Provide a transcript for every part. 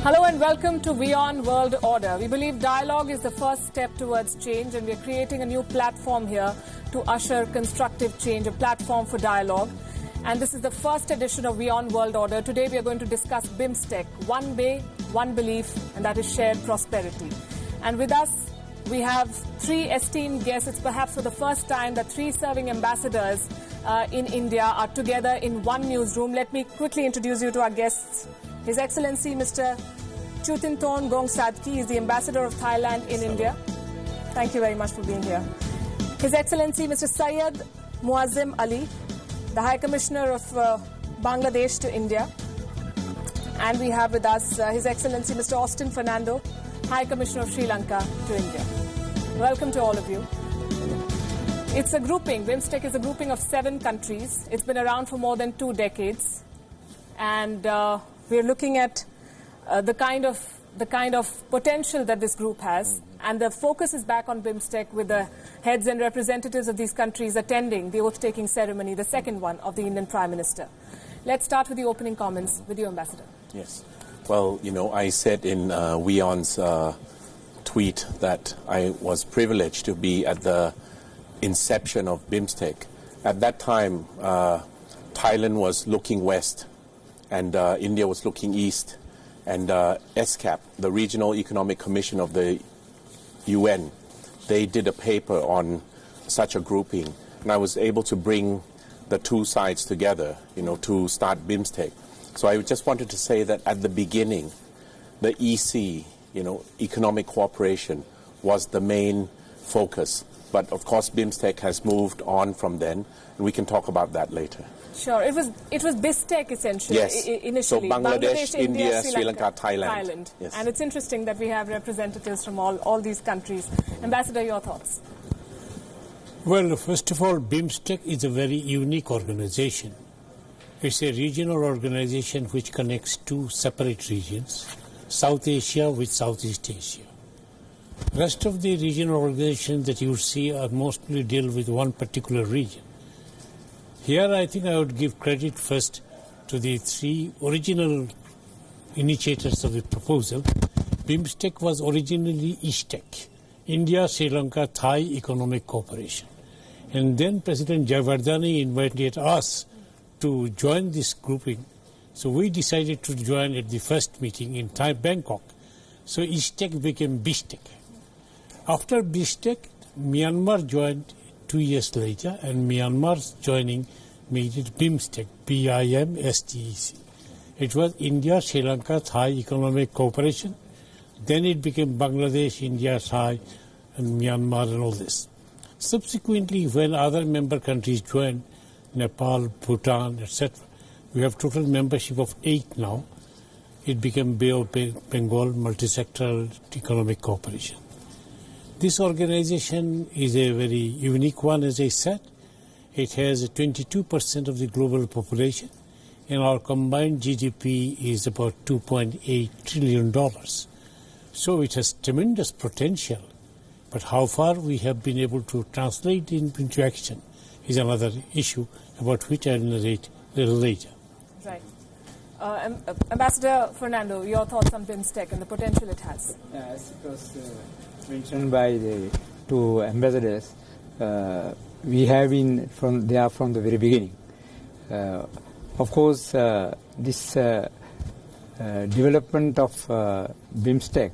Hello and welcome to WION World Order. We believe dialogue is the first step towards change, and we are creating a new platform here to usher constructive change, a platform for dialogue. And this is the first edition of WION World Order. Today we are going to discuss BIMSTEC, one bay, one belief, and that is shared prosperity. And with us, we have three esteemed guests. It's perhaps for the first time that three serving ambassadors in India are together in one newsroom. Let me quickly introduce you to our guests. His Excellency Mr. Chutintorn Gongsakdi is the Ambassador of Thailand in India. Thank you very much for being here. His Excellency Mr. Syed Muazzem Ali, the High Commissioner of Bangladesh to India. And we have with us His Excellency Mr. Fernando, High Commissioner of Sri Lanka to India. Welcome to all of you. It's a grouping. BIMSTEC is a grouping of 7 countries. It's been around for more than 2 decades. And we're looking at the kind of potential that this group has, and the focus is back on BIMSTEC with the heads and representatives of these countries attending the oath-taking ceremony, the second one of the Indian Prime Minister. Let's start with the opening comments with you, Ambassador. Yes. Well, you know, I said in WION's tweet that I was privileged to be at the inception of BIMSTEC. At that time, Thailand was looking west, and India was looking east, and ESCAP, the Regional Economic Commission of the UN, they did a paper on such a grouping, and I was able to bring the two sides together, you know, to start BIMSTEC. So I just wanted to say that at the beginning, the EC, you know, economic cooperation, was the main focus. But of course, BIMSTEC has moved on from then, and we can talk about that later. Sure. It was BIMSTEC essentially. Yes. Initially. So Bangladesh, India, Sri Lanka, Thailand. Yes. And it's interesting that we have representatives from all these countries. Ambassador, your thoughts? Well, first of all, BIMSTEC is a very unique organization. It's a regional organization which connects 2 separate regions, South Asia with Southeast Asia. Rest of the regional organizations that you see are mostly deal with one particular region. Here I think I would give credit first to the 3 original initiators of the proposal. BIMSTEC was originally ISTEC, India, Sri Lanka, Thai Economic Cooperation. And then President Jayawardene invited us to join this grouping. So we decided to join at the first meeting in Thai, Bangkok. So ISTEC became BISTEC. After BISTEC, Myanmar joined 2 years later, and Myanmar's joining made it BIMSTEC, BIMSTEC. It was India, Sri Lanka, Thai Economic Cooperation. Then it became Bangladesh, India, Thai, and Myanmar and all this. Subsequently, when other member countries joined, Nepal, Bhutan, etc., we have total membership of 8 now. It became Bay of Bengal Multisectoral Economic Cooperation. This organization is a very unique one, as I said. It has 22% of the global population, and our combined GDP is about $2.8 trillion. So it has tremendous potential. But how far we have been able to translate it into action is another issue about which I will narrate a little later. Right. Ambassador Fernando, your thoughts on BIMSTEC and the potential it has? As it was mentioned by the 2 ambassadors, we have been there from the very beginning. Of course, this development of BIMSTEC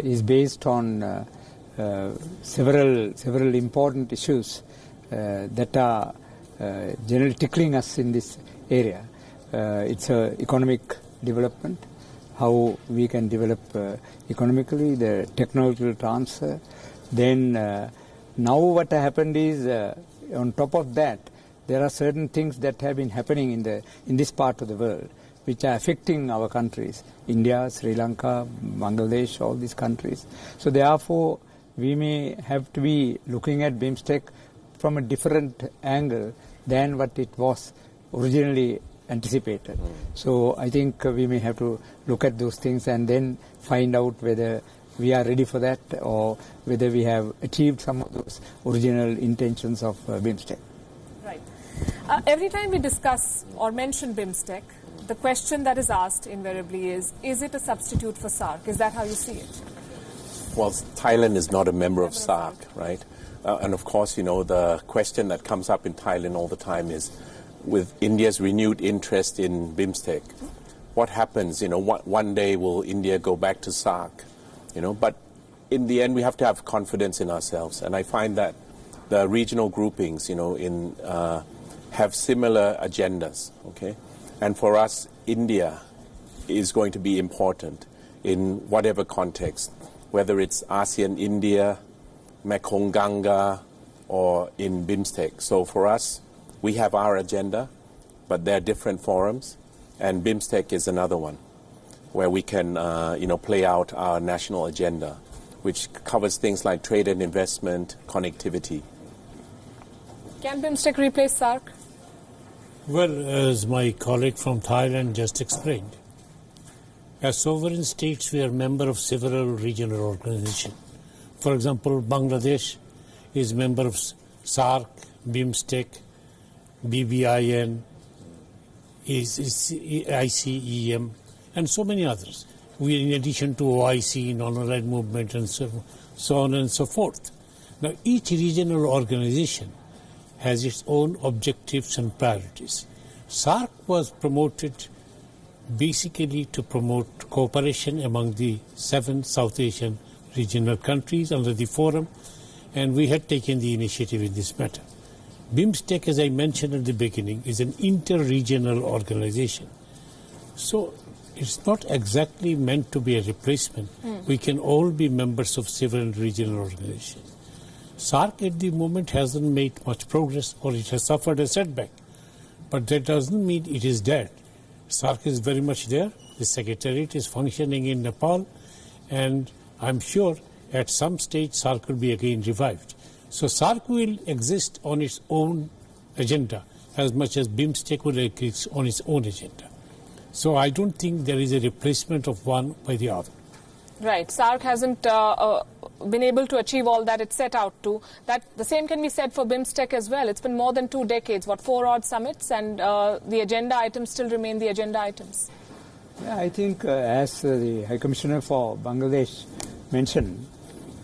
is based on several important issues that are generally tickling us in this area. It's economic development, how we can develop economically, the technological transfer. Then now what happened is, on top of that, there are certain things that have been happening in this part of the world which are affecting our countries, India, Sri Lanka, Bangladesh, all these countries. So therefore, we may have to be looking at BIMSTEC from a different angle than what it was originally anticipated. So I think we may have to look at those things and then find out whether we are ready for that or whether we have achieved some of those original intentions of BIMSTEC. Right. Every time we discuss or mention BIMSTEC, the question that is asked invariably is it a substitute for SAARC? Is that how you see it? Well, Thailand is not a member of SAARC, right? And of course, the question that comes up in Thailand all the time is, with India's renewed interest in BIMSTEC, what happens? One day will India go back to SAARC? But in the end, we have to have confidence in ourselves. And I find that the regional groupings, have similar agendas, okay? And for us, India is going to be important in whatever context, whether it's ASEAN, India, Mekong, Ganga, or in BIMSTEC. So for us, we have our agenda, but there are different forums, and BIMSTEC is another one where we can, play out our national agenda, which covers things like trade and investment, connectivity. Can BIMSTEC replace SAARC? Well, as my colleague from Thailand just explained, as sovereign states, we are member of several regional organizations. For example, Bangladesh is member of SAARC, BIMSTEC, BBIN, ICEM, and so many others. We, in addition to OIC, non-aligned movement, and so on and so forth. Now, each regional organization has its own objectives and priorities. SAARC was promoted basically to promote cooperation among the 7 South Asian regional countries under the forum, and we had taken the initiative in this matter. BIMSTEC, as I mentioned at the beginning, is an inter-regional organization. So it's not exactly meant to be a replacement. We can all be members of several regional organizations. SAARC at the moment hasn't made much progress, or it has suffered a setback. But that doesn't mean it is dead. SAARC is very much there. The Secretariat is functioning in Nepal, and I'm sure at some stage SAARC will be again revived. So SAARC will exist on its own agenda as much as BIMSTEC will exist on its own agenda. So I don't think there is a replacement of one by the other. Right. SAARC hasn't been able to achieve all that it set out to. The same can be said for BIMSTEC as well. It's been more than 2 decades, 4 odd summits, and the agenda items still remain the agenda items. Yeah, I think as the High Commissioner for Bangladesh mentioned,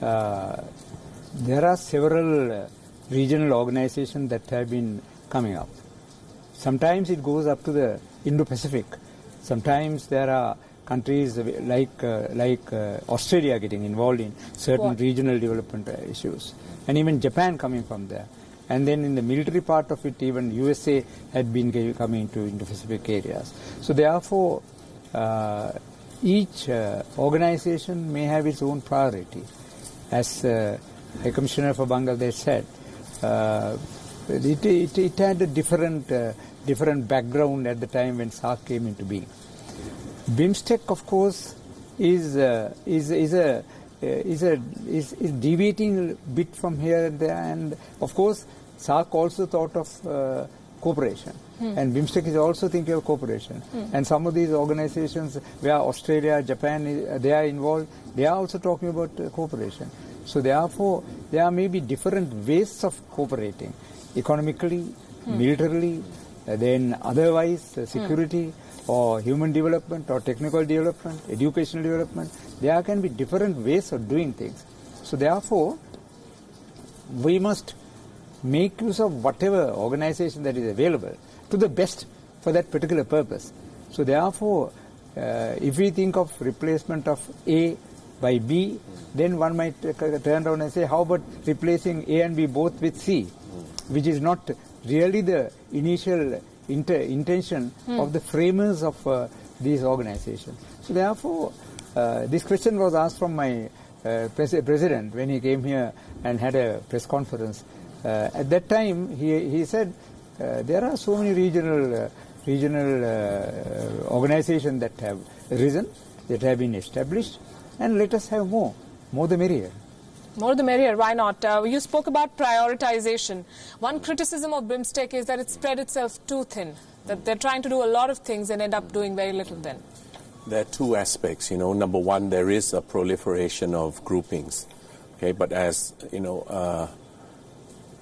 there are several regional organizations that have been coming up. Sometimes it goes up to the Indo-Pacific. Sometimes there are countries like Australia getting involved in certain regional development issues, and even Japan coming from there. And then in the military part of it, even USA had been coming into Indo-Pacific areas. So therefore, each organization may have its own priority. As High Commissioner for Bangladesh said, it had a different background at the time when SAARC came into being. BIMSTEC, of course, is deviating a bit from here and there, and of course, SAARC also thought of cooperation, and BIMSTEC is also thinking of cooperation. And some of these organizations where Australia, Japan, they are involved, they are also talking about cooperation. So therefore, there may be different ways of cooperating, economically, militarily, then otherwise security, or human development, or technical development, educational development. There can be different ways of doing things. So therefore, we must make use of whatever organization that is available to the best for that particular purpose. So therefore, if we think of replacement of A by B, then one might turn around and say, how about replacing A and B both with C, which is not really the initial intention of the framers of these organizations. So therefore, this question was asked from my president when he came here and had a press conference. At that time, he said, there are so many regional organizations that have arisen, that have been established, and let us have more the merrier. More the merrier, why not? You spoke about prioritization. One criticism of BIMSTEC is that it spread itself too thin, that they're trying to do a lot of things and end up doing very little then. There are 2 aspects. Number one, there is a proliferation of groupings. Okay, but as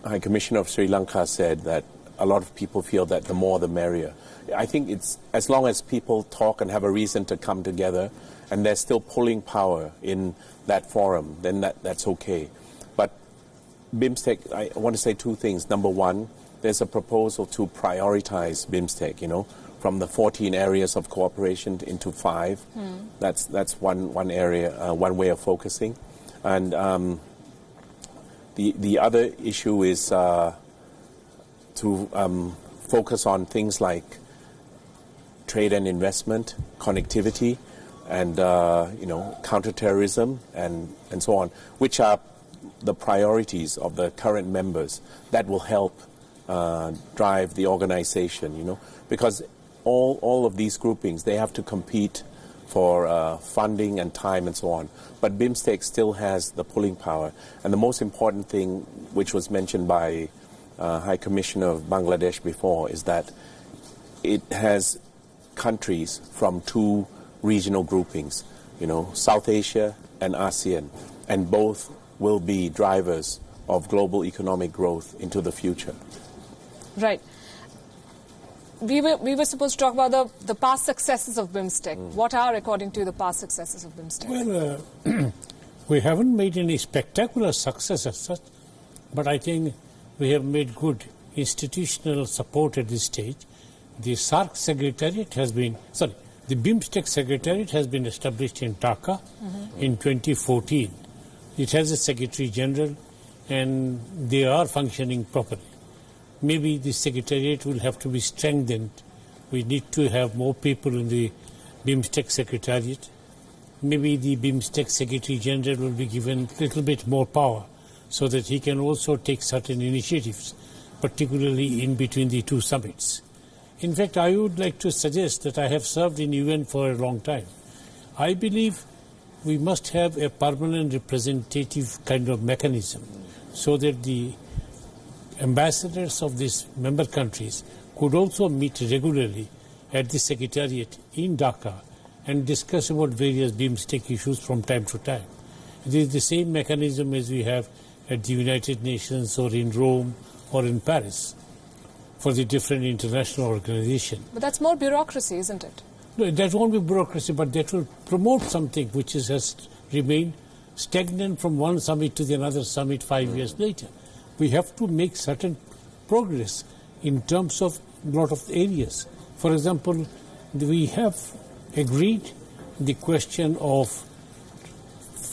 High Commissioner of Sri Lanka said, that a lot of people feel that the more the merrier. I think it's as long as people talk and have a reason to come together, and there's still pulling power in that forum, then that's okay. But BIMSTEC, I want to say two things. Number one, there's a proposal to prioritize BIMSTEC, you know, from the 14 areas of cooperation into 5. That's one area, one way of focusing. And the other issue is to focus on things like trade and investment, connectivity, and you know, counter-terrorism, and so on, which are the priorities of the current members. That will help drive the organization, you know, because all of these groupings, they have to compete for funding and time and so on. But BIMSTEC still has the pulling power. And the most important thing, which was mentioned by High Commissioner of Bangladesh before, is that it has countries from 2 regional groupings, you know, South Asia and ASEAN, and both will be drivers of global economic growth into the future. Right. We were supposed to talk about the past successes of BIMSTEC. What are, according to you, the past successes of BIMSTEC? Well, we haven't made any spectacular success as such, but I think we have made good institutional support at this stage. The SAARC Secretariat has been, the BIMSTEC Secretariat has been established in Dhaka in 2014. It has a Secretary General, and they are functioning properly. Maybe the Secretariat will have to be strengthened. We need to have more people in the BIMSTEC Secretariat. Maybe the BIMSTEC Secretary General will be given a little bit more power so that he can also take certain initiatives, particularly in between the 2 summits. In fact, I would like to suggest that I have served in UN for a long time. I believe we must have a permanent representative kind of mechanism so that the ambassadors of these member countries could also meet regularly at the Secretariat in Dhaka and discuss about various BIMSTEC issues from time to time. It is the same mechanism as we have at the United Nations or in Rome or in Paris for the different international organizations. But that's more bureaucracy, isn't it? No, that won't be bureaucracy, but that will promote something which has remained stagnant from one summit to the another summit 5 years later. We have to make certain progress in terms of a lot of areas. For example, we have agreed the question of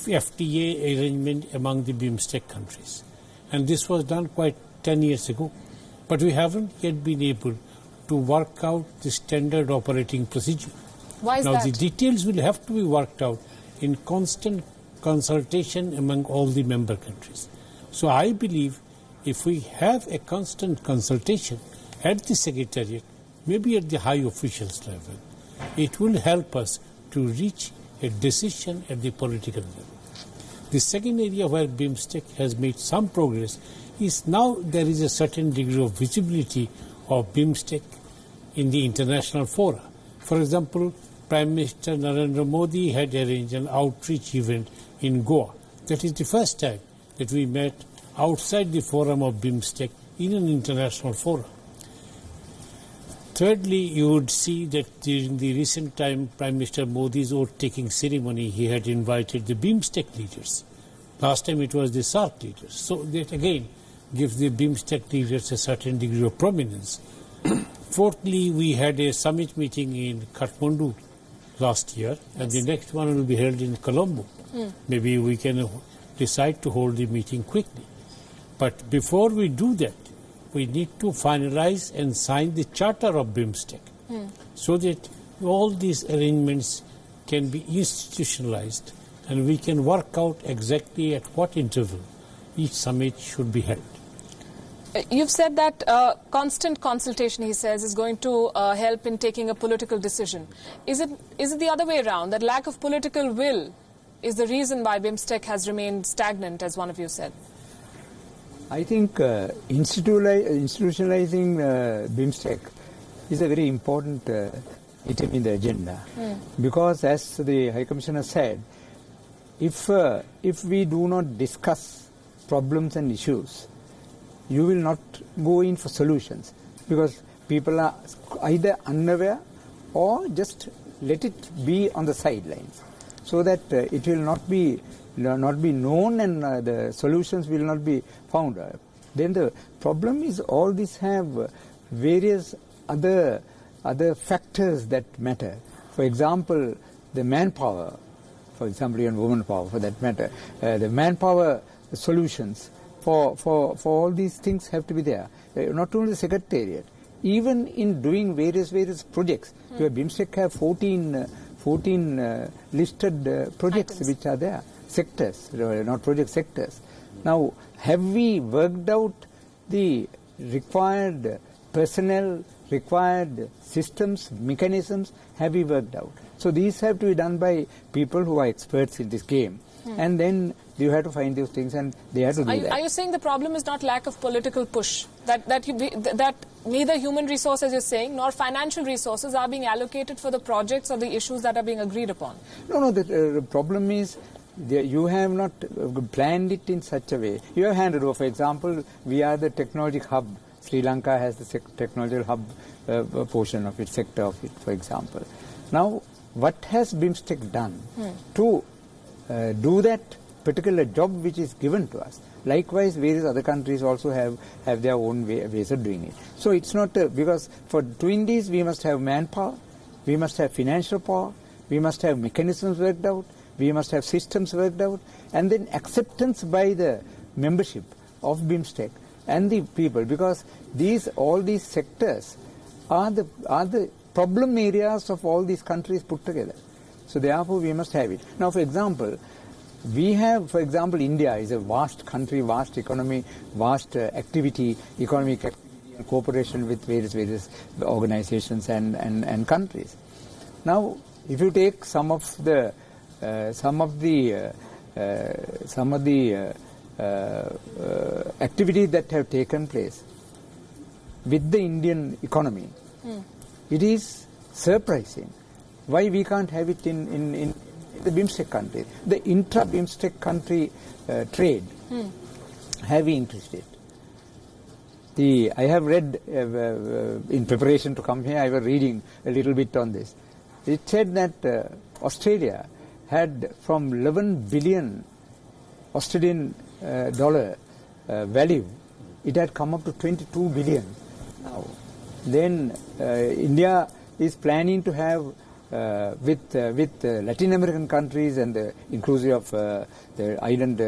FTA arrangement among the BIMSTEC countries. And this was done quite 10 years ago. But we haven't yet been able to work out the standard operating procedure. Why is that? Now, the details will have to be worked out in constant consultation among all the member countries. So I believe if we have a constant consultation at the Secretariat, maybe at the high officials level, it will help us to reach a decision at the political level. The second area where BIMSTEC has made some progress is now there is a certain degree of visibility of BIMSTEC in the international fora. For example, Prime Minister Narendra Modi had arranged an outreach event in Goa. That is the first time that we met outside the forum of BIMSTEC in an international forum. Thirdly, you would see that during the recent time Prime Minister Modi's oath-taking ceremony, he had invited the BIMSTEC leaders. Last time it was the SAARC leaders. So that again gives the BIMSTEC leaders a certain degree of prominence. Fourthly, we had a summit meeting in Kathmandu last year, and the next one will be held in Colombo. Maybe we can decide to hold the meeting quickly. But before we do that, we need to finalize and sign the charter of BIMSTEC so that all these arrangements can be institutionalized and we can work out exactly at what interval each summit should be held. You've said that constant consultation, he says, is going to help in taking a political decision. Is it the other way around, that lack of political will is the reason why BIMSTEC has remained stagnant, as one of you said? I think institutionalizing BIMSTEC is a very important item in the agenda because, as the High Commissioner said, if we do not discuss problems and issues, you will not go in for solutions. because people are either unaware or just let it be on the sidelines, so that it will not be known and the solutions will not be found. Then the problem is all these have various other factors that matter. For example, the manpower, for example, even woman power for that matter, the manpower solutions for all these things have to be there. Not only the Secretariat, even in doing various projects. BIMSTEC have 14 listed projects which are there, sectors, not project sectors. Now, have we worked out the required personnel, required systems, mechanisms? Have we worked out? So these have to be done by people who are experts in this game. And then you have to find those things, and they have to do that. Are you saying the problem is not lack of political push? That neither human resources, you're saying, nor financial resources are being allocated for the projects or the issues that are being agreed upon? No, the problem is you have not planned it in such a way. You have handed over, for example, we are the technology hub. Sri Lanka has the technology hub portion of it, sector of it, for example. Now, what has BIMSTEC done to do that particular job which is given to us? Likewise, various other countries also have their own ways of doing it. So it's not, because for doing this we must have manpower, we must have financial power, we must have mechanisms worked out, we must have systems worked out, and then acceptance by the membership of BIMSTEC and the people, because all these sectors are the problem areas of all these countries put together. So therefore we must have it. Now, for example, we have, India is a vast country, vast economy, vast economic activity and cooperation with various organizations and countries. Now, if you take some of the activities that have taken place with the Indian economy, it is surprising why we can't have it in the BIMSTEC countries. The intra-BIMSTEC country trade, have we increased it? I have read, in preparation to come here, I was reading a little bit on this. It said that Australia had from 11 billion Australian dollar value, it had come up to 22 billion now. Then India is planning to have with Latin American countries and inclusive of the island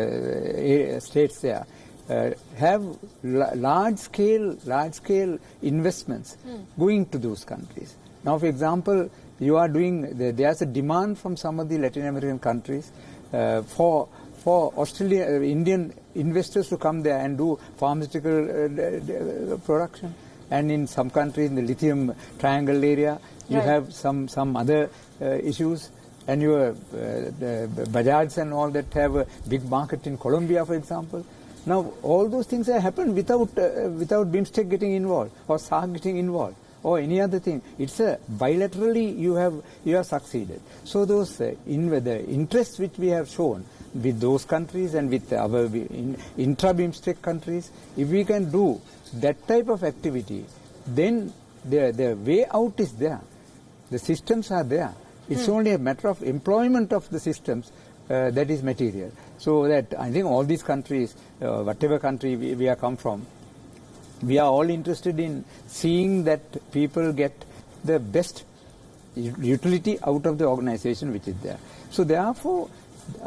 states there, have large scale investments going to those countries. Now, for example, you are doing there's a demand from some of the Latin American countries for Indian investors to come there and do pharmaceutical production. And in some countries, in the lithium triangle area, you have some other issues, and your Bajaj and all that have a big market in Colombia, for example. Now, all those things have happened without BIMSTEC getting involved or SAARC getting involved or any other thing. It's bilaterally you have succeeded. So those the interests which we have shown with those countries and with our intra-BIMSTEC countries, if we can do that type of activity, then the way out is there. The systems are there. It's only a matter of employment of the systems that is material. So that I think all these countries, whatever country we have come from, we are all interested in seeing that people get the best utility out of the organization which is there. So therefore,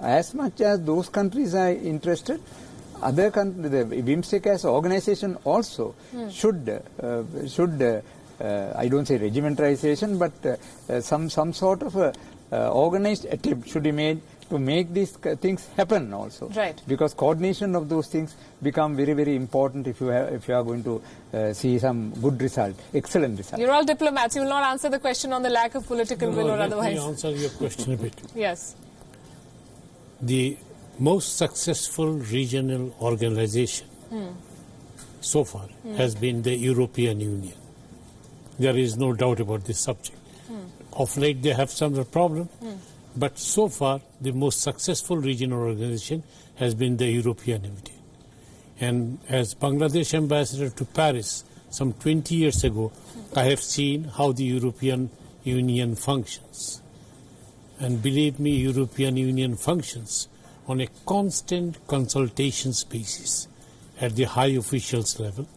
as much as those countries are interested, other countries, the BIMSTEC as an organization also should I don't say regimentalization, but some sort of organized attempt should be made to make these things happen also. Right. Because coordination of those things become very, very important if you are going to see some good result, excellent result. You're all diplomats. You will not answer the question on the lack of political will or otherwise. Let me answer your question a bit. Yes. The most successful regional organization so far has been the European Union. There is no doubt about this subject. Of late they have some problem, but so far the most successful regional organization has been the European Union. And as Bangladesh ambassador to Paris some 20 years ago, I have seen how the European Union functions. And believe me, European Union functions on a constant consultations basis at the high officials level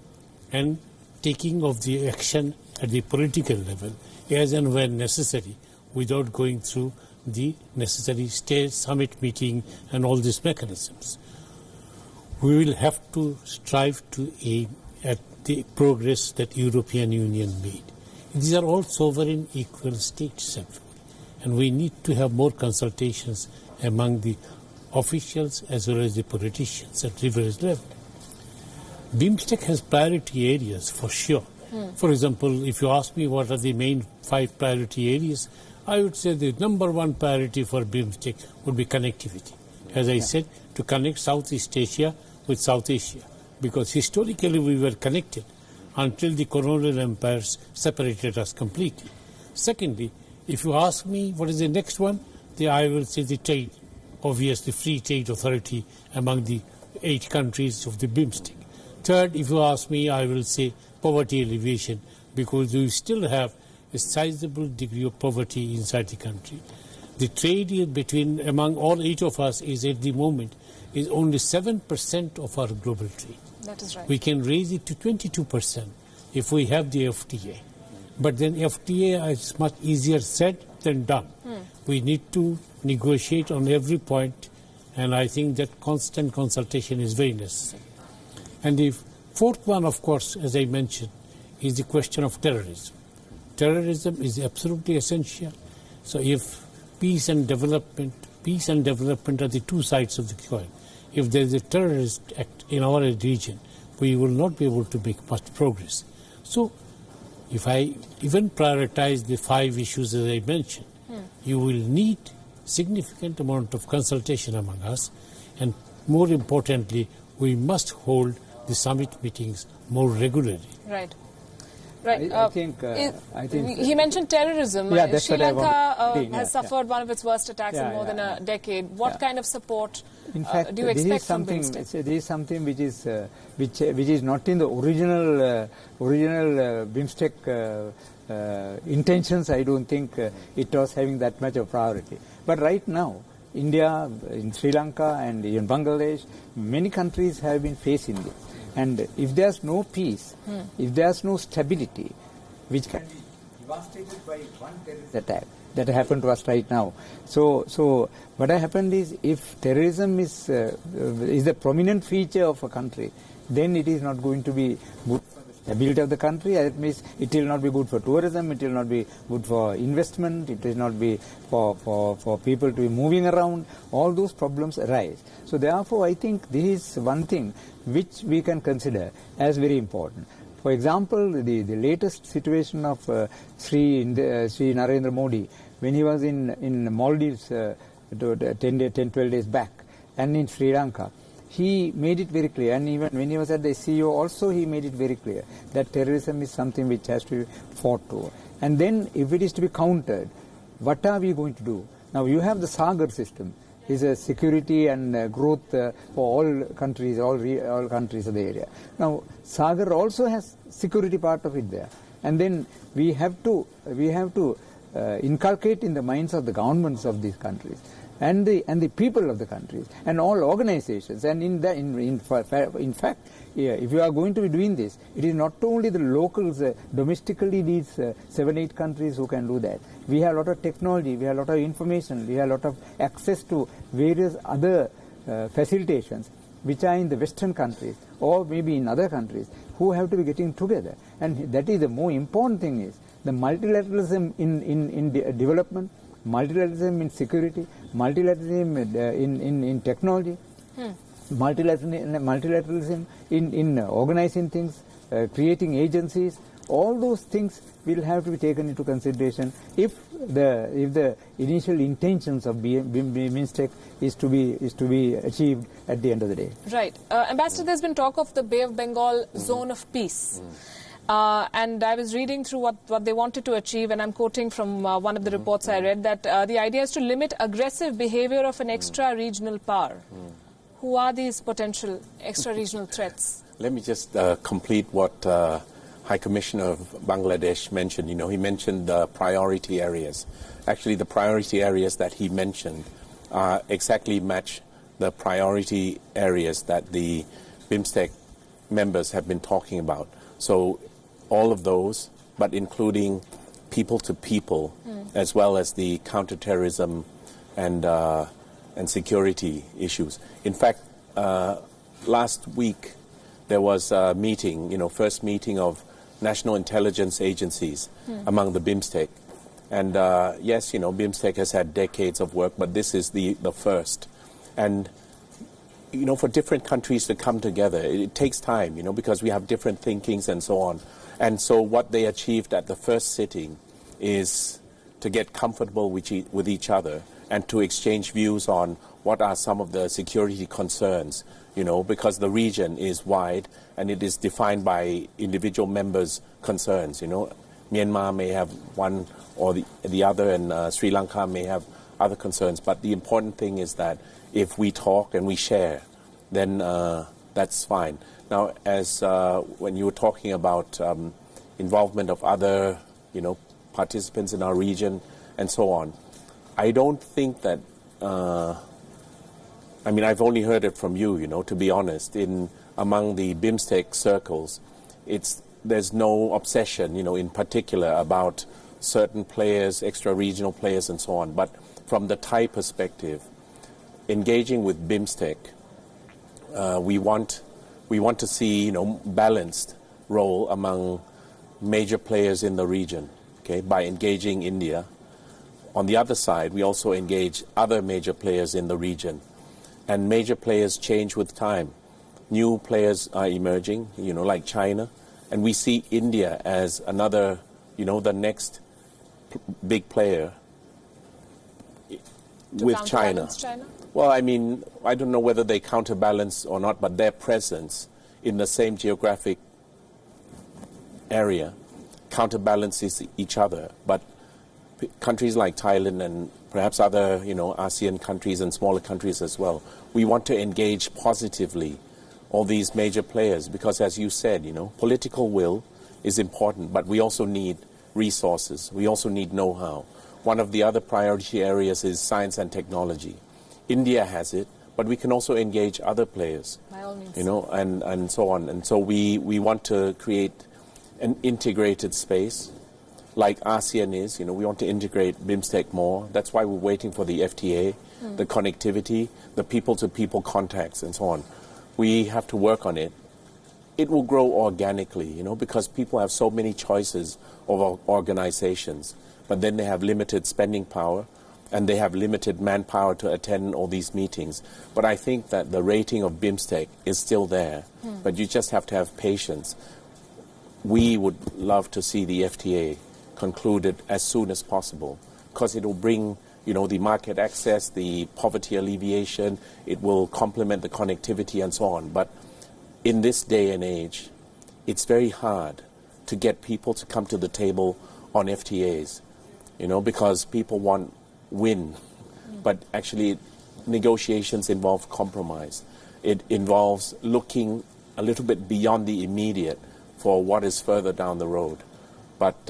and taking of the action at the political level as and when necessary without going through the necessary state summit meeting and all these mechanisms. We will have to strive to aim at the progress that European Union made. These are all sovereign equal states, and we need to have more consultations among the officials as well as the politicians at various levels. BIMSTEC has priority areas for sure. For example, if you ask me what are the main 5 priority areas, I would say the number 1 priority for BIMSTEC would be connectivity. As I said, to connect Southeast Asia with South Asia, because historically we were connected until the colonial empires separated us completely. Secondly, if you ask me what is the next one, I will say the trade, obviously free trade authority among the 8 countries of the BIMSTEC. Third, if you ask me, I will say poverty alleviation, because we still have a sizable degree of poverty inside the country. The trade between among all 8 of us is at the moment is only 7% of our global trade. That is right. We can raise it to 22% if we have the FTA. But then FTA is much easier said than done. We need to negotiate on every point, and I think that constant consultation is very necessary. And the 4th one, of course, as I mentioned, is the question of terrorism. Terrorism is absolutely essential. So if peace and development are the 2 sides of the coin. If there is a terrorist act in our region, we will not be able to make much progress. So if I even prioritize the 5 issues as I mentioned, you will need significant amount of consultation among us, and more importantly, we must hold the summit meetings more regularly. Right. Right. I think he mentioned terrorism. Yeah, Sri Lanka has suffered one of its worst attacks in more than a decade. What kind of support in fact, do you expect from BIMSTEC? BIMSTEC? This is something which is not in the original BIMSTEC intentions. I don't think it was having that much of priority. But right now, India, in Sri Lanka, and in Bangladesh, many countries have been facing this. And if there's no peace, if there's no stability, which can be devastated by one terrorist attack that happened to us right now. So what happened is, if terrorism is a prominent feature of a country, then it is not going to be good for the stability of the country. That means it will not be good for tourism, it will not be good for investment, it will not be for people to be moving around. All those problems arise. So therefore, I think this is one thing which we can consider as very important. For example, the latest situation of Sri Narendra Modi, when he was in Maldives 12 days back, and in Sri Lanka, he made it very clear, and even when he was at the CEO also, he made it very clear that terrorism is something which has to be fought over. And then if it is to be countered, what are we going to do? Now you have the SAARC system. Is a security and growth for all countries, all countries of the area. Now, SAARC also has security part of it there, and then we have to inculcate in the minds of the governments of these countries and the people of the countries and all organizations. And in fact, if you are going to be doing this, it is not only the locals domestically, these 7-8 countries who can do that. We have a lot of technology, we have a lot of information, we have a lot of access to various other facilitations which are in the Western countries or maybe in other countries who have to be getting together. And that is the more important thing, is the multilateralism in development, multilateralism in security, multilateralism in technology, multilateralism in organizing things, creating agencies. All those things will have to be taken into consideration if the initial intentions of BIMSTEC is to be achieved at the end of the day. Right. Ambassador, there's been talk of the Bay of Bengal zone of peace. And I was reading through what they wanted to achieve, and I'm quoting from one of the reports I read, that the idea is to limit aggressive behavior of an extra-regional power. Who are these potential extra-regional threats? Let me just complete what High Commissioner of Bangladesh mentioned. He mentioned the priority areas. Actually, the priority areas that he mentioned exactly match the priority areas that the BIMSTEC members have been talking about. So all of those, but including people-to-people, as well as the counter-terrorism and security issues. In fact, last week there was a meeting, first meeting of national intelligence agencies among the BIMSTEC. And yes, BIMSTEC has had decades of work, but this is the first. And, for different countries to come together, it takes time, because we have different thinkings and so on. And so what they achieved at the first sitting is to get comfortable with each other and to exchange views on what are some of the security concerns, because the region is wide and it is defined by individual members' concerns. Myanmar may have one or the other, and Sri Lanka may have other concerns. But the important thing is that if we talk and we share, then that's fine. Now, as when you were talking about involvement of other, participants in our region and so on, I don't think that, I've only heard it from you, to be honest. Among the BIMSTEC circles, there's no obsession, in particular about certain players, extra-regional players and so on. But from the Thai perspective, engaging with BIMSTEC, we want to see, balanced role among major players in the region, okay, by engaging India. On the other side, we also engage other major players in the region. And major players change with time. New players are emerging, like China. And we see India as another, the next big player with China. Well, I don't know whether they counterbalance or not, but their presence in the same geographic area counterbalances each other. But countries like Thailand and perhaps other, ASEAN countries and smaller countries as well, we want to engage positively all these major players because, as you said, political will is important, but we also need resources. We also need know-how. One of the other priority areas is science and technology. India has it, but we can also engage other players, by all means, and so on. And so we want to create an integrated space like ASEAN is. We want to integrate BIMSTEC more. That's why we're waiting for the FTA, the connectivity, the people-to-people contacts, and so on. We have to work on it. It will grow organically, because people have so many choices of organizations, but then they have limited spending power and they have limited manpower to attend all these meetings. But I think that the rating of BIMSTEC is still there, but you just have to have patience. We would love to see the FTA concluded as soon as possible because it will bring the market access, the poverty alleviation, it will complement the connectivity and so on. But in this day and age, it's very hard to get people to come to the table on FTAs, because people want win. But actually, negotiations involve compromise. It involves looking a little bit beyond the immediate for what is further down the road. But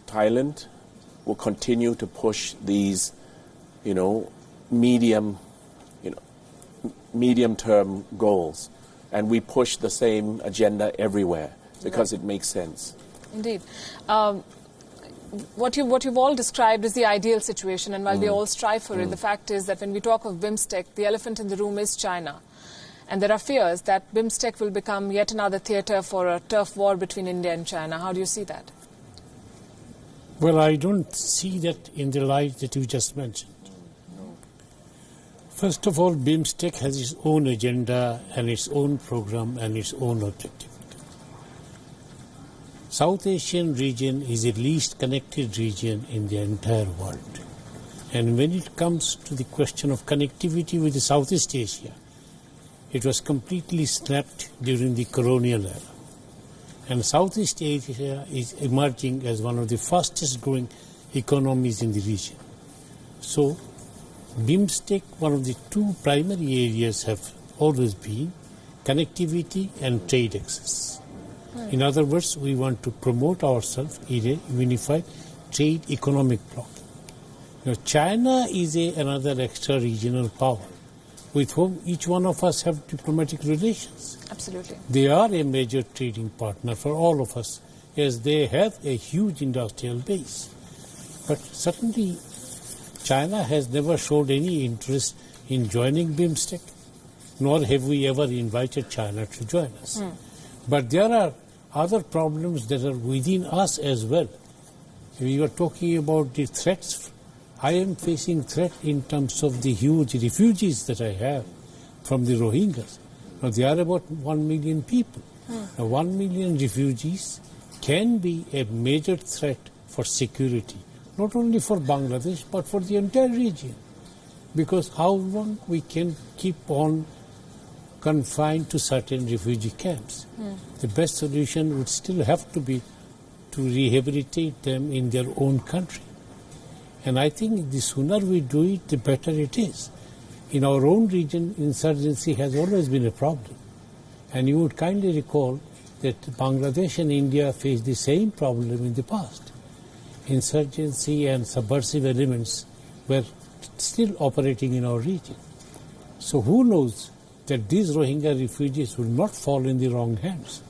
Thailand will continue to push these, medium-term goals, and we push the same agenda everywhere because it makes sense. Indeed. What you've all described is the ideal situation, and while we all strive for it, the fact is that when we talk of BIMSTEC, the elephant in the room is China. And there are fears that BIMSTEC will become yet another theater for a turf war between India and China. How do you see that? Well, I don't see that in the light that you just mentioned. First of all, BIMSTEC has its own agenda and its own program and its own objective. South Asian region is the least connected region in the entire world. And when it comes to the question of connectivity with the Southeast Asia, it was completely snapped during the colonial era. And Southeast Asia is emerging as one of the fastest growing economies in the region. So, BIMSTEC, one of the two primary areas have always been connectivity and trade access. In other words, we want to promote ourselves in a unified trade economic bloc. Now, China is another extra-regional power with whom each one of us have diplomatic relations. Absolutely. They are a major trading partner for all of us, as they have a huge industrial base. But certainly, China has never showed any interest in joining BIMSTEC, nor have we ever invited China to join us. But there are other problems that are within us as well. We were talking about the threats. I am facing threat in terms of the huge refugees that I have from the Rohingyas. Now, they are about 1 million people. Now, 1 million refugees can be a major threat for security, not only for Bangladesh, but for the entire region. Because how long we can keep on confined to certain refugee camps? The best solution would still have to be to rehabilitate them in their own country. And I think the sooner we do it, the better it is. In our own region, insurgency has always been a problem. And you would kindly recall that Bangladesh and India faced the same problem in the past. Insurgency and subversive elements were still operating in our region. So who knows that these Rohingya refugees will not fall in the wrong hands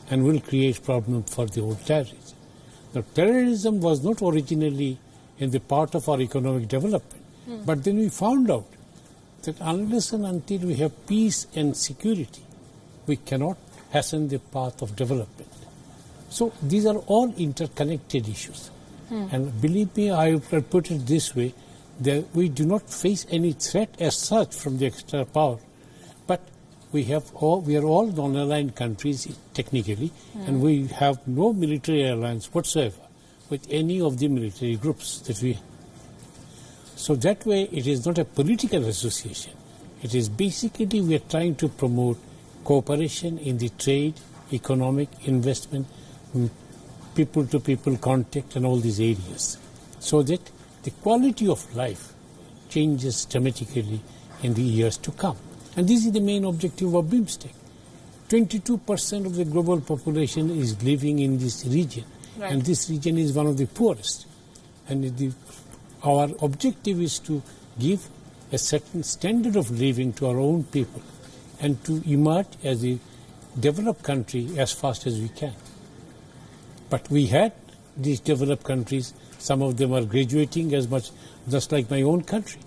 and will create problems for the whole terrorism. Now, terrorism was not originally in the part of our economic development. But then we found out that unless and until we have peace and security, we cannot hasten the path of development. So these are all interconnected issues. And believe me, I will put it this way, that we do not face any threat as such from the external power, but we are all non-aligned countries technically, and we have no military alliance whatsoever with any of the military groups that we have. So that way it is not a political association. It is basically we are trying to promote cooperation in the trade, economic, investment, people-to-people contact and all these areas, so that the quality of life changes dramatically in the years to come. And this is the main objective of BIMSTEC. 22% of the global population is living in this region. Right. And this region is one of the poorest. And our objective is to give a certain standard of living to our own people and to emerge as a developed country as fast as we can. But we had these developed countries, some of them are graduating as much, just like my own country.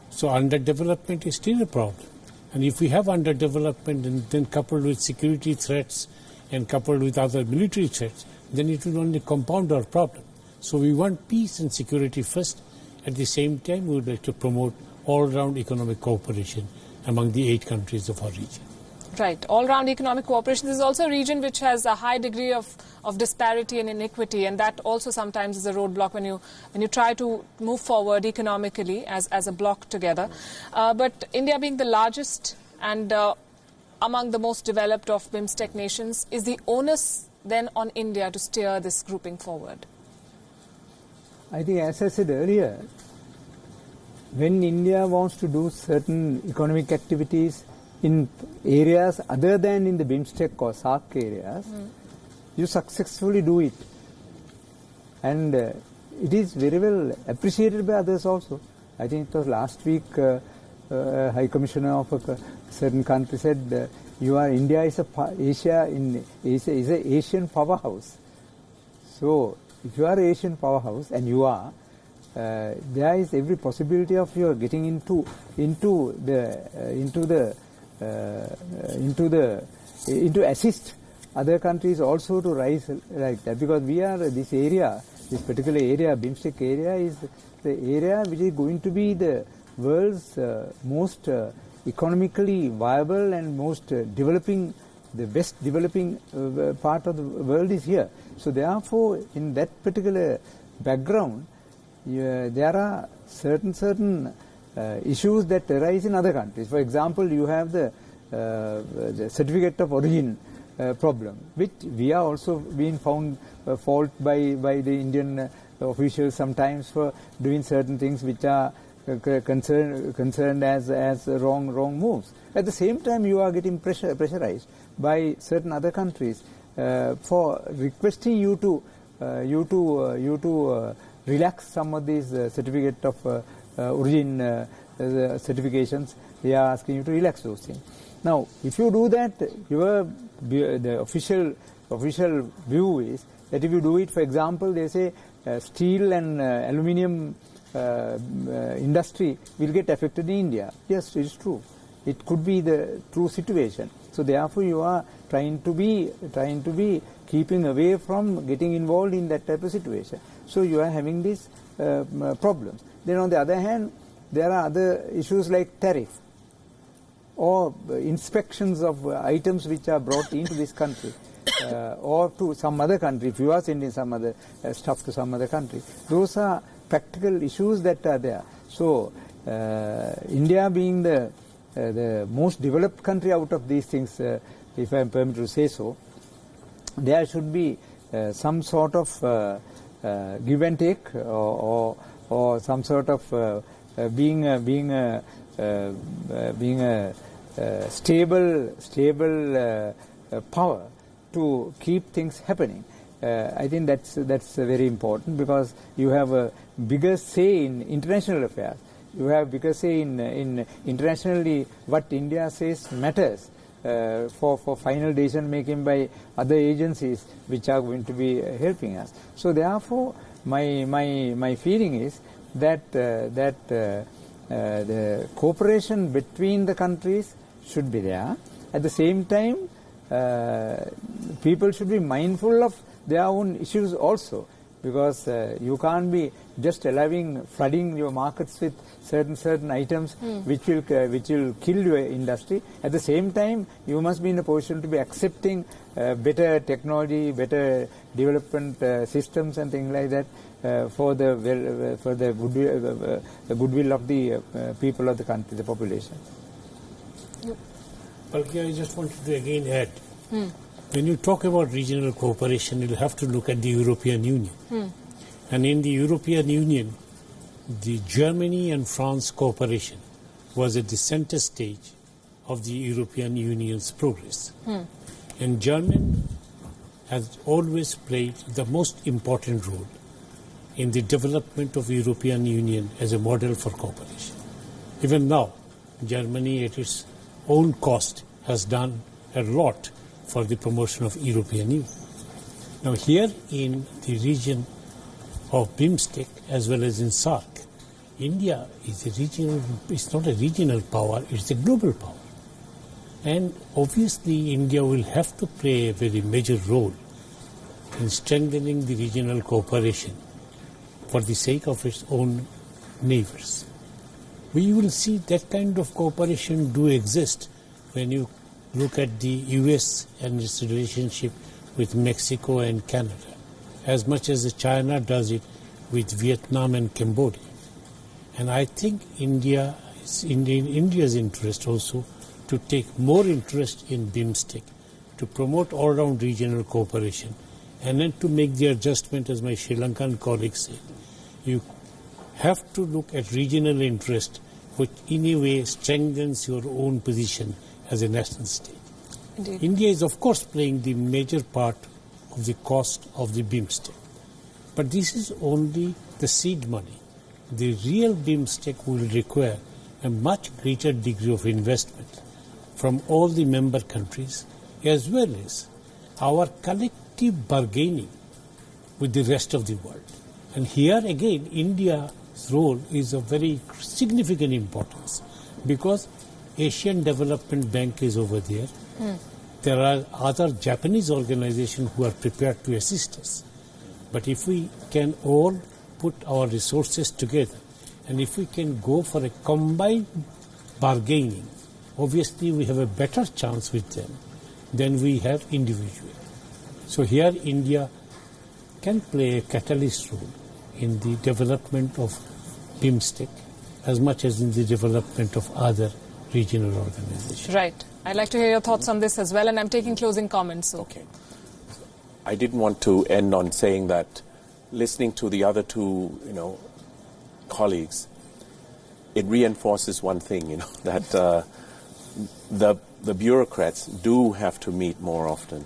So underdevelopment is still a problem. And if we have underdevelopment and then coupled with security threats and coupled with other military threats, then it will only compound our problem. So we want peace and security first. At the same time, we would like to promote all-round economic cooperation among the 8 countries of our region. Right. All-round economic cooperation. This is also a region which has a high degree of disparity and inequity, and that also sometimes is a roadblock when you try to move forward economically as a bloc together. But India being the largest and among the most developed of BIMSTEC nations, is the onus then on India to steer this grouping forward? I think, as I said earlier, when India wants to do certain economic activities in areas other than in the BIMSTEC or SAARC areas, you successfully do it. And it is very well appreciated by others also. I think it was last week, High Commissioner of a certain country said, India is an Asian powerhouse. So, if you are an Asian powerhouse, and you are, there is every possibility of your getting into assist other countries also to rise like that, because we are this particular area, BIMSTEC area, is the area which is going to be the world's most economically viable and most developing, the best developing part of the world is here. So therefore, in that particular background, there are certain issues that arise in other countries. For example, you have the certificate of origin problem, which we are also being found fault by the Indian officials sometimes for doing certain things which are concerned as wrong moves. At the same time, you are getting pressurized by certain other countries for requesting you to relax some of these certificate of origin certifications. They are asking you to relax those things. Now, if you do that, the official view is that if you do it, for example, they say steel and aluminium industry will get affected in India. Yes, it is true. It could be the true situation. So therefore, you are trying to be keeping away from getting involved in that type of situation. So you are having these problems. Then on the other hand, there are other issues like tariff or inspections of items which are brought into this country or to some other country. If you are sending some other stuff to some other country, those are practical issues that are there. So India being the most developed country out of these things, if I am permitted to say so, there should be some sort of give and take or some sort of being a stable power to keep things happening. I think that's very important, because you have a bigger say in international affairs. You have bigger say in internationally what India says matters for final decision making by other agencies which are going to be helping us. So therefore, my feeling is that the cooperation between the countries should be there. At the same time, people should be mindful of their own issues also, because you can't be just flooding your markets with certain items which will kill your industry. At the same time, you must be in a position to be accepting better technology, better development systems and things like that for the goodwill of the people of the country, the population. Palki, I just wanted to again add, when you talk about regional cooperation, you have to look at the European Union. And in the European Union, the Germany and France cooperation was at the center stage of the European Union's progress. And Germany has always played the most important role in the development of the European Union as a model for cooperation. Even now, Germany at its own cost has done a lot for the promotion of European Union. Now here in the region of BIMSTEC as well as in SAARC, India is it's not a regional power, it's a global power. And obviously India will have to play a very major role in strengthening the regional cooperation for the sake of its own neighbors. We will see that kind of cooperation do exist when you look at the US and its relationship with Mexico and Canada, as much as China does it with Vietnam and Cambodia. And I think India's interest also to take more interest in BIMSTEC, to promote all-round regional cooperation, and then to make the adjustment, as my Sri Lankan colleagues said. You have to look at regional interest, which in a way strengthens your own position as a national state. Indeed. India is of course playing the major part of the cost of the BIMSTEC. But this is only the seed money. The real BIMSTEC will require a much greater degree of investment from all the member countries, as well as our collective bargaining with the rest of the world. And here again, India's role is of very significant importance, because Asian Development Bank is over there. There are other Japanese organizations who are prepared to assist us. But if we can all put our resources together, and if we can go for a combined bargaining, obviously we have a better chance with them than we have individually. So here India can play a catalyst role in the development of BIMSTEC as much as in the development of other regional organizations. Right. I'd like to hear your thoughts on this as well, and I'm taking closing comments. So. Okay. I didn't want to end on saying that, listening to the other two, colleagues, it reinforces one thing, that the the bureaucrats do have to meet more often,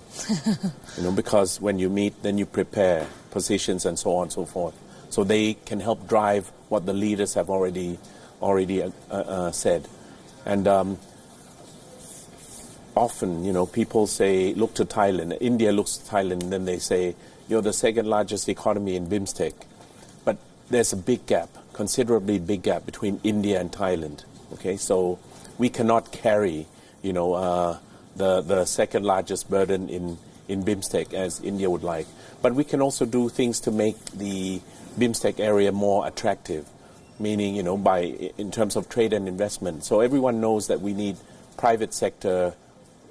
because when you meet, then you prepare positions and so on and so forth. So they can help drive what the leaders have already said. And often, people say, look to Thailand. India looks to Thailand, and then they say, you're the second largest economy in BIMSTEC. But there's a big gap, considerably big gap between India and Thailand. Okay, so we cannot carry, the second largest burden in BIMSTEC as India would like. But we can also do things to make the BIMSTEC area more attractive, meaning, in terms of trade and investment. So everyone knows that we need private sector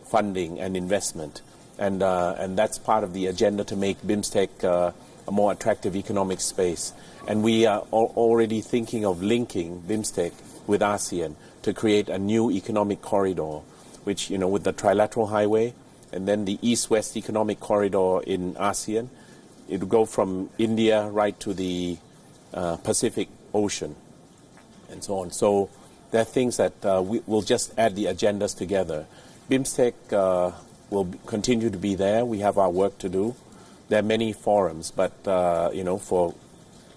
funding and investment. And that's part of the agenda to make BIMSTEC a more attractive economic space. And we are already thinking of linking BIMSTEC with ASEAN to create a new economic corridor, which, with the trilateral highway and then the east-west economic corridor in ASEAN, it will go from India right to the Pacific Ocean and so on. So there are things that we'll just add the agendas together. BIMSTEC will continue to be there. We have our work to do. There are many forums, but for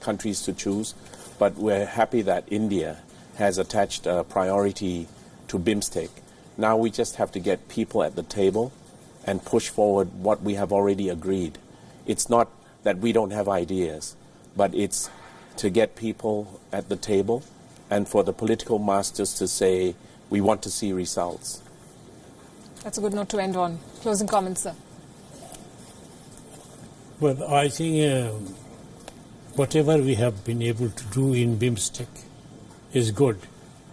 countries to choose. But we're happy that India has attached a priority to BIMSTEC. Now we just have to get people at the table and push forward what we have already agreed. It's not that we don't have ideas, but it's to get people at the table and for the political masters to say, we want to see results. That's a good note to end on. Closing comments, sir. Well, I think whatever we have been able to do in BIMSTEC is good,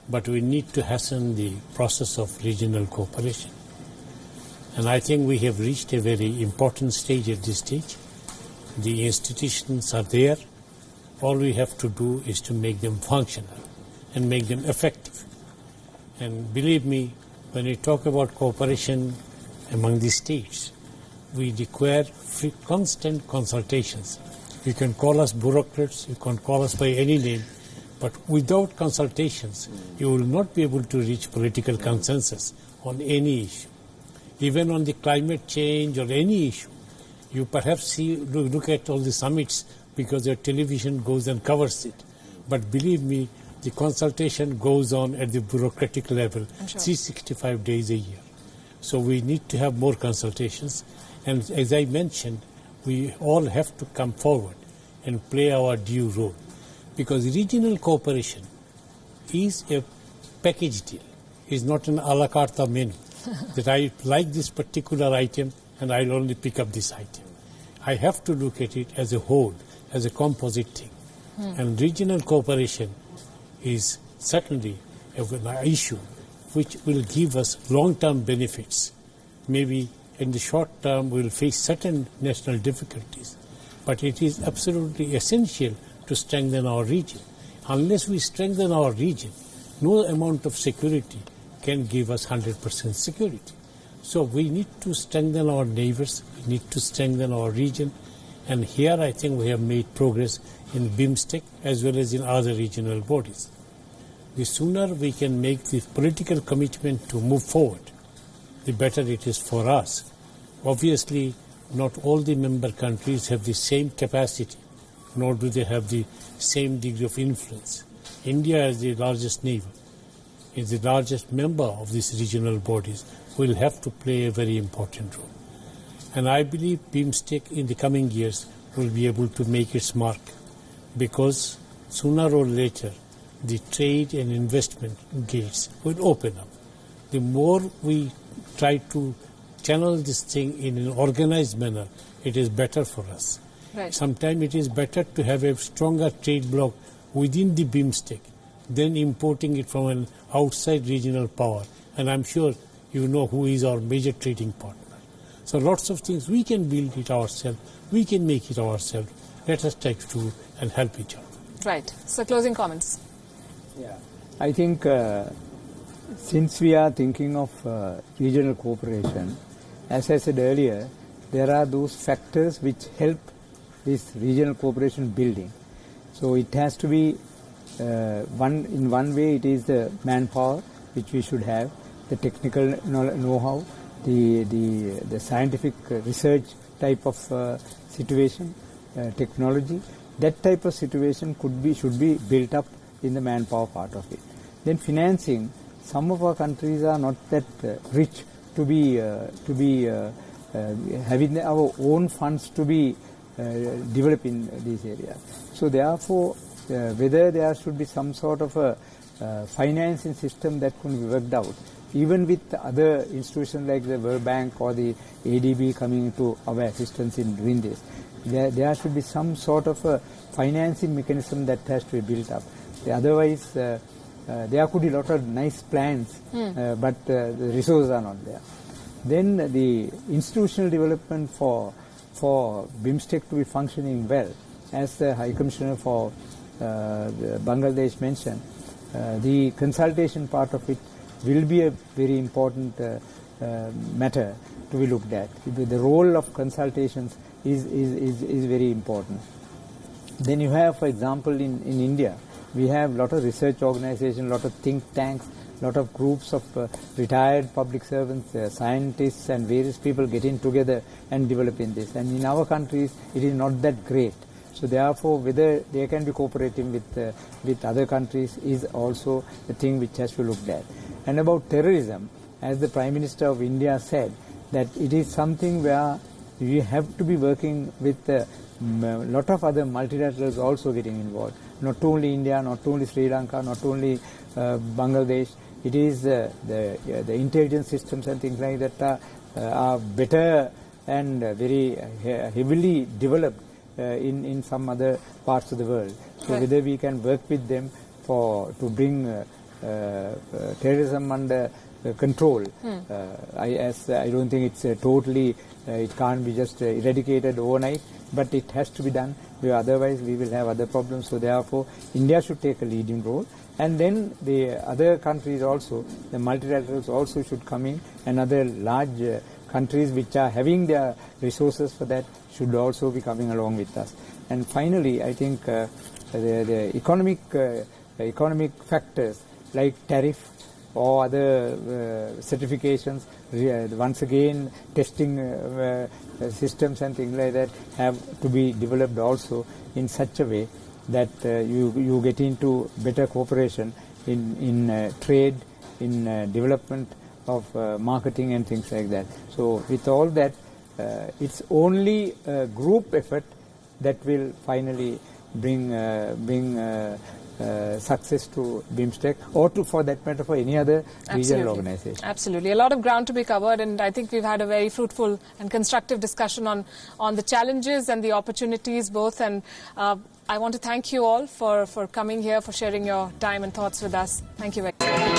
but we need to hasten the process of regional cooperation. And I think we have reached a very important stage at this stage. The institutions are there. All we have to do is to make them functional and make them effective. And believe me, when we talk about cooperation among the states, we require constant consultations. You can call us bureaucrats, you can call us by any name, but without consultations, you will not be able to reach political consensus on any issue. Even on the climate change or any issue, you perhaps look at all the summits because your television goes and covers it. But believe me, the consultation goes on at the bureaucratic level, 365 days a year. So we need to have more consultations. And as I mentioned, we all have to come forward and play our due role. Because regional cooperation is a package deal. It's not an a la carte menu that I like this particular item and I'll only pick up this item. I have to look at it as a whole, as a composite thing. And regional cooperation is certainly an issue which will give us long-term benefits. Maybe in the short term we'll face certain national difficulties, but it is absolutely essential to strengthen our region. Unless we strengthen our region, no amount of security can give us 100% security. So we need to strengthen our neighbors, we need to strengthen our region, and here I think we have made progress in BIMSTEC as well as in other regional bodies. The sooner we can make the political commitment to move forward, the better it is for us. Obviously, not all the member countries have the same capacity, nor do they have the same degree of influence. India, as the largest neighbor, is the largest member of these regional bodies, will have to play a very important role. And I believe BIMSTEC in the coming years will be able to make its mark, because sooner or later the trade and investment gates will open up. The more we try to channel this thing in an organized manner, it is better for us. Right. Sometimes it is better to have a stronger trade bloc within the BIMSTEC than importing it from an outside regional power. And I'm sure you know who is our major trading partner. So lots of things, we can build it ourselves, we can make it ourselves. Let us try to do and help each other. Right. So closing comments. Yeah, I think since we are thinking of regional cooperation, as I said earlier, there are those factors which help this regional cooperation building. So it has to be in one way it is the manpower which we should have. the technical know-how, the scientific research type of situation, technology. That type of situation should be built up in the manpower part of it. Then financing, some of our countries are not that rich to be having our own funds to be developing these areas. So therefore, whether there should be some sort of a financing system that can be worked out, even with other institutions like the World Bank or the ADB coming to our assistance in doing this, there should be some sort of a financing mechanism that has to be built up. Otherwise, there could be a lot of nice plans, but the resources are not there. Then the institutional development for BIMSTEC to be functioning well, as the High Commissioner for Bangladesh mentioned, the consultation part of it will be a very important matter to be looked at. The role of consultations is very important. Then you have, for example, in India, we have a lot of research organizations, a lot of think tanks, a lot of groups of retired public servants, scientists and various people getting together and developing this. And in our countries, it is not that great. So therefore, whether they can be cooperating with other countries is also a thing which has to be looked at. And about terrorism, as the Prime Minister of India said, that it is something where we have to be working with a lot of other multilaterals also getting involved. Not only India, not only Sri Lanka, not only Bangladesh. It is the intelligence systems and things like that are better and very heavily developed in some other parts of the world. So whether we can work with them to bring terrorism under control. I don't think it's totally, it can't be just eradicated overnight, but it has to be done, otherwise we will have other problems. So therefore, India should take a leading role, and then the other countries also, the multilaterals also should come in, and other large countries which are having their resources for that should also be coming along with us. And finally, I think the economic factors like tariff or other certifications, once again testing systems and things like that have to be developed also in such a way that you get into better cooperation in trade, in development of marketing and things like that. So with all that, it's only a group effort that will finally bring success to BIMSTEC, or for that matter for any other regional organization. Absolutely. A lot of ground to be covered, and I think we've had a very fruitful and constructive discussion on the challenges and the opportunities both. And I want to thank you all for coming here, for sharing your time and thoughts with us. Thank you very much.